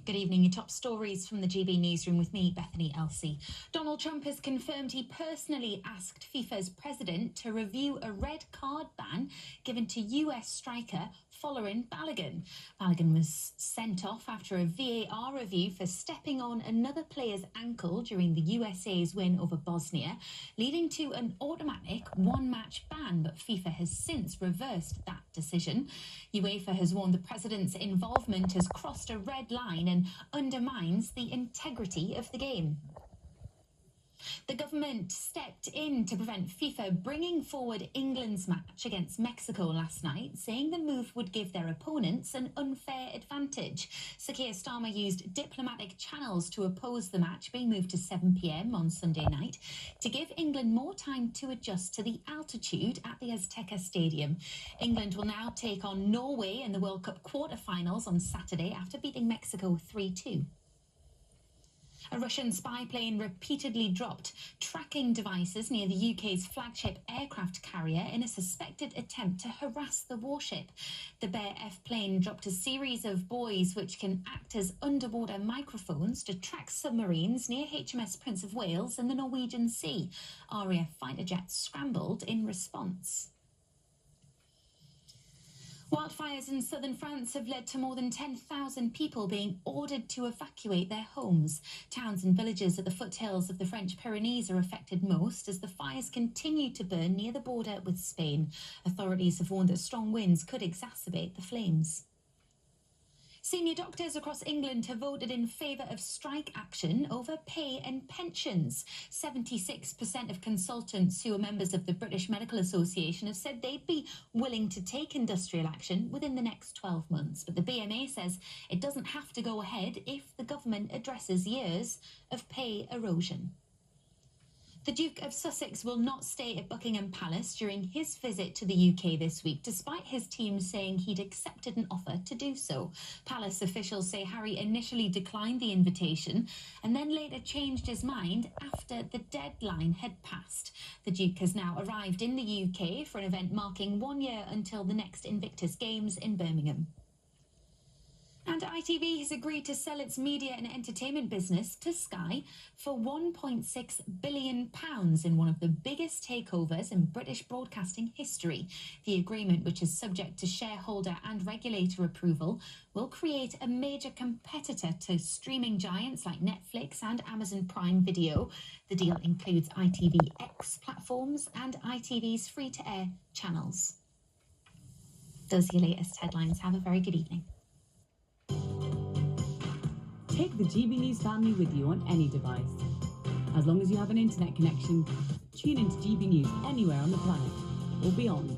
Good evening. Your top stories from the GB newsroom with me, Bethany Elsey. Donald Trump has confirmed he personally asked FIFA's president to review a red card ban given to US striker Folarin Balogun. Balogun was sent off after a VAR review for stepping on another player's ankle during the USA's win over Bosnia, leading to an automatic one-match ban, but FIFA has since reversed that decision. UEFA has warned the president's involvement has crossed a red line and undermines the integrity of the game. The government stepped in to prevent FIFA bringing forward England's match against Mexico last night, saying the move would give their opponents an unfair advantage. Sir Keir Starmer used diplomatic channels to oppose the match being moved to 7 p.m. on Sunday night to give England more time to adjust to the altitude at the Azteca Stadium. England will now take on Norway in the World Cup quarter-finals on Saturday after beating Mexico 3-2. A Russian spy plane repeatedly dropped tracking devices near the UK's flagship aircraft carrier in a suspected attempt to harass the warship. The Bear F plane dropped a series of buoys which can act as underwater microphones to track submarines near HMS Prince of Wales in the Norwegian Sea. RAF fighter jets scrambled in response. Wildfires in southern France have led to more than 10,000 people being ordered to evacuate their homes. Towns and villages at the foothills of the French Pyrenees are affected most as the fires continue to burn near the border with Spain. Authorities have warned that strong winds could exacerbate the flames. Senior doctors across England have voted in favour of strike action over pay and pensions. 76% of consultants who are members of the British Medical Association have said they'd be willing to take industrial action within the next 12 months. But the BMA says it doesn't have to go ahead if the government addresses years of pay erosion. The Duke of Sussex will not stay at Buckingham Palace during his visit to the UK this week, despite his team saying he'd accepted an offer to do so. Palace officials say Harry initially declined the invitation and then later changed his mind after the deadline had passed. The Duke has now arrived in the UK for an event marking 1 year until the next Invictus Games in Birmingham. And ITV has agreed to sell its media and entertainment business to Sky for £1.6 billion in one of the biggest takeovers in British broadcasting history. The agreement, which is subject to shareholder and regulator approval, will create a major competitor to streaming giants like Netflix and Amazon Prime Video. The deal includes ITVX platforms and ITV's free-to-air channels. Those are your latest headlines. Have a very good evening. Take the GB News family with you on any device. As long as you have an internet connection, tune into GB News anywhere on the planet or beyond.